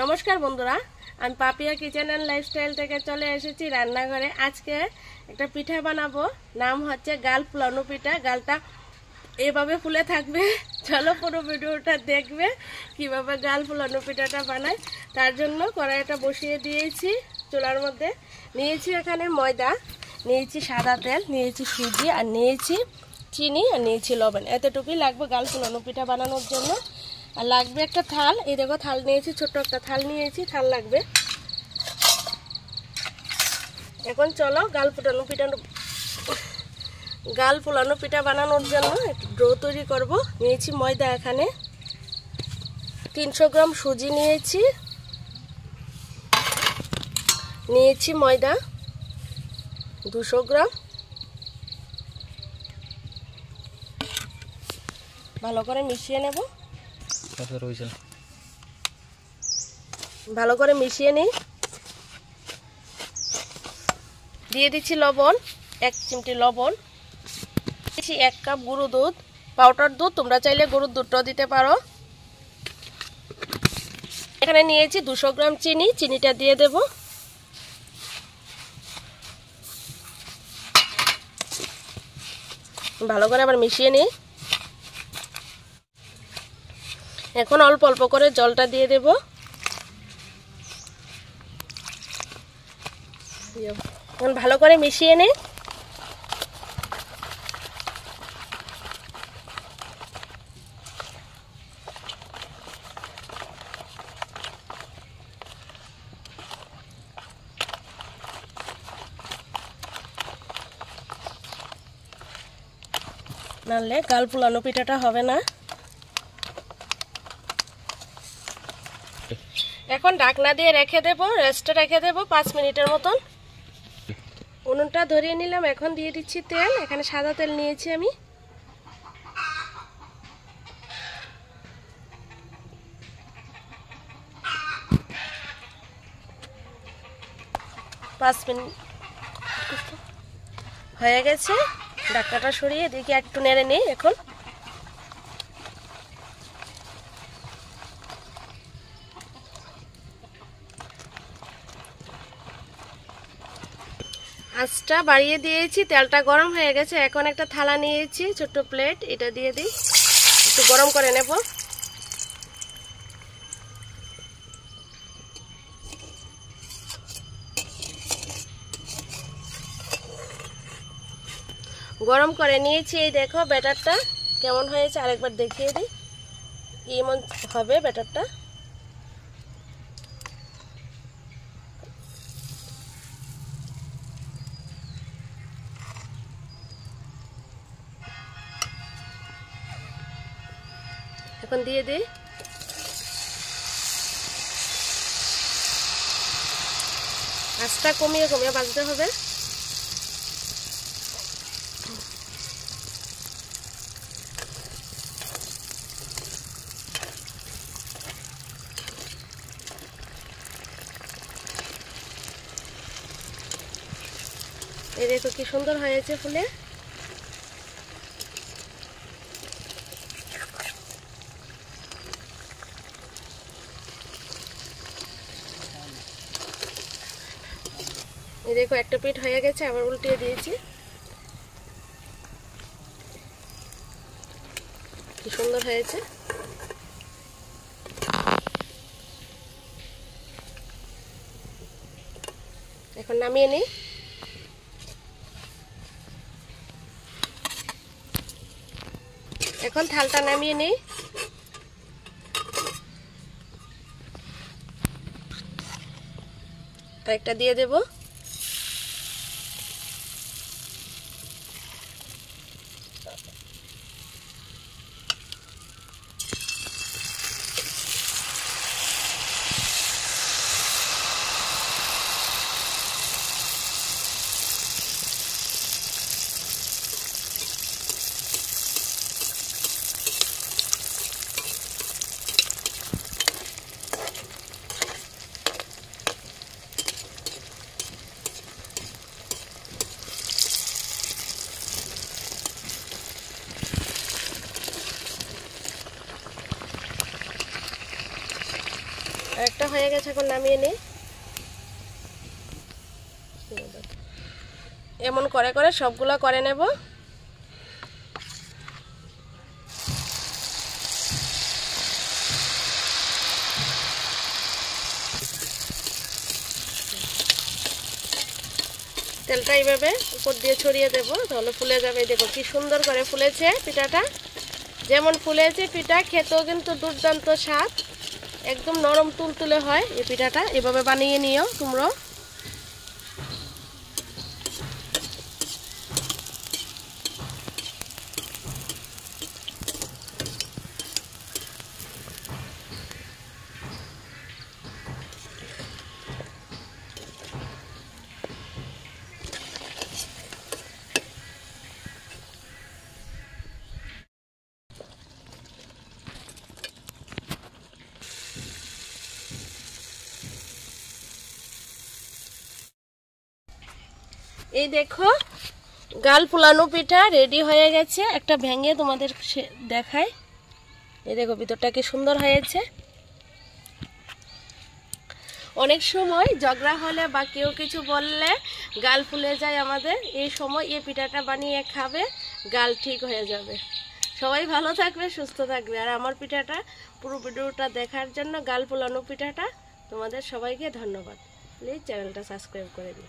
নমস্কার বন্ধুরা, আমি পাপিয়া কিচেন অ্যান্ড লাইফস্টাইল থেকে চলে এসেছি রান্নাঘরে। আজকে একটা পিঠা বানাবো, নাম হচ্ছে গাল ফুলানো পিঠা। গালটা এভাবে ফুলে থাকবে। চলো পুরো ভিডিওটা দেখবে কিভাবে গাল ফুলানো পিঠাটা বানায়। তার জন্য কড়াইটা বসিয়ে দিয়েছি চুলার মধ্যে। নিয়েছি এখানে ময়দা, নিয়েছি সাদা তেল, নিয়েছি সুজি, আর নিয়েছি চিনি, আর নিয়েছি লবণ। এতটুকুই লাগবে গাল ফুলানো পিঠা বানানোর জন্য। আর লাগবে একটা থাল, এই দেখো থাল নিয়েছি, ছোট্ট একটা থাল নিয়েছি, থাল লাগবে। এখন চলো গাল ফুলানো পিঠা বানানোর জন্য একটু ডো তৈরি করব। নিয়েছি ময়দা, এখানে 300 গ্রাম সুজি নিয়েছি ময়দা 200 গ্রাম। ভালো করে মিশিয়ে নেব, ভালো করে মিশিয়ে নিই। দিয়ে দিচ্ছি লবণ, 1 চিমটি লবণ। দিচ্ছি 1 কাপ গরুর দুধ, পাউডার দুধ, তোমরা চাইলে গরুর দুধটাও দিতে পারো। এখানে নিয়েছি 200 গ্রাম চিনি, চিনিটা দিয়ে দেব। ভালো করে আবার মিশিয়ে নিই। এখন অল্প অল্প করে জলটা দিয়ে দেব। এখন ভালো করে মিশিয়ে নিই। নাহলে গাল ফুলানো পিঠাটা হবে না। এখন ঢাকনা দিয়ে রেখে দেব, রেস্টে রেখে দেব 5 মিনিটের মতন। উনুনটা ধরিয়ে নিলাম। এখন দিয়ে দিচ্ছি তেল, এখানে সাদা তেল নিয়েছি আমি। পাঁচ মিনিট হয়ে গেছে, ঢাকনাটা সরিয়ে দেখি একটু নেড়ে নিই। এখন আঁচটা বাড়িয়ে দিয়েছি, তেলটা গরম হয়ে গেছে। এখন একটা থালা নিয়েছি, ছোট্ট প্লেট, এটা দিয়ে দিই, একটু গরম করে নেব। গরম করে নিয়েছি। এই দেখো ব্যাটারটা কেমন হয়েছে, আরেকবার দেখিয়ে দিই কেমন হবে ব্যাটারটা। এখন দিয়ে দিই। আঁচটা কমিয়ে কমিয়ে ভাজতে হবে। এই দেখো কি সুন্দর হয়েছে ফুলে। এই দেখো একটা পিঠ হয়ে গেছে, আবার উল্টিয়ে দিয়েছি। কি সুন্দর হয়েছে। এখন নামিয়ে নিই। এখন থালটা নামিয়ে নিই। আরেকটা দিয়ে দেব। হয়ে গেছে, এখন নামিয়ে নিই। এমন করে করে সবগুলো করে নেব। তেলটা এইভাবে উপর দিয়ে ছড়িয়ে দেবো, তাহলে ফুলে যাবে। দেখো কি সুন্দর করে ফুলেছে পিঠাটা। যেমন ফুলেছে পিঠা, খেতেও কিন্তু দুর্দান্ত স্বাদ, একদম নরম তুলতুলে হয় এই পিঠাটা। এভাবে বানিয়ে নিও তোমরাও। এই দেখো গাল ফুলানো পিঠা রেডি হয়ে গেছে। একটা ভেঙে তোমাদের দেখাই। এই দেখো ভিতরটা কি সুন্দর হয়েছে। অনেক সময় ঝগড়া হলে বা কেউ কিছু বললে গাল ফুলে যায় আমাদের, এই সময় এই পিঠাটা বানিয়ে খাবে, গাল ঠিক হয়ে যাবে। সবাই ভালো থাকবে, সুস্থ থাকবে। আর আমার পিঠাটা পুরো ভিডিওটা দেখার জন্য, গাল ফুলানো পিঠাটা, তোমাদের সবাইকে ধন্যবাদ। প্লিজ চ্যানেলটা সাবস্ক্রাইব করে দিন।